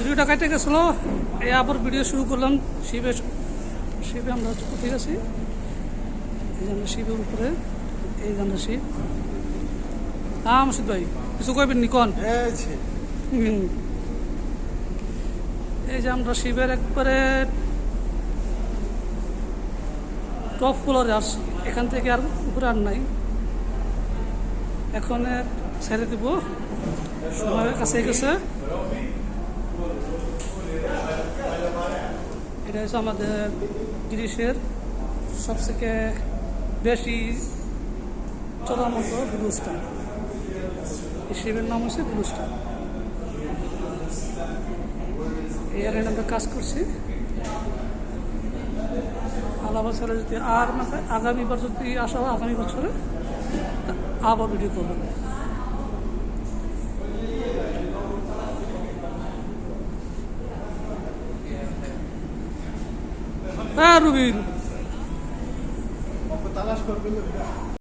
ভিডিওটা কাটে গেছিলো, এই আবার ভিডিও শুরু করলাম। শিবে আমরা কোথায় গেছি, এই যে আমরা শিবের উপরে, এই যে আমরা শিব। হ্যাঁ মসজিদ ভাই কিছু কইবেন নিকন? এই যে আমরা শিবের একবারে টপ ফ্লোরে আসছি, এখান থেকে আর উপরে আর নাই। এখন ছেড়ে দিব, সময়ের কাছে গেছে। এটা হচ্ছে আমাদের গ্রীষ্মের সবথেকে বেশি চলার মতো ব্লু স্টার। এই শিবের নাম হচ্ছে ব্লু স্টার। এই এরিয়ায় আমরা কাজ করছি। আল্লাহ বছরে যদি আর মাসে আগামীবার যদি আসা হয়, আগামী বছরে আবার ভিডিও করবেন। হ্যাঁ রুবিন।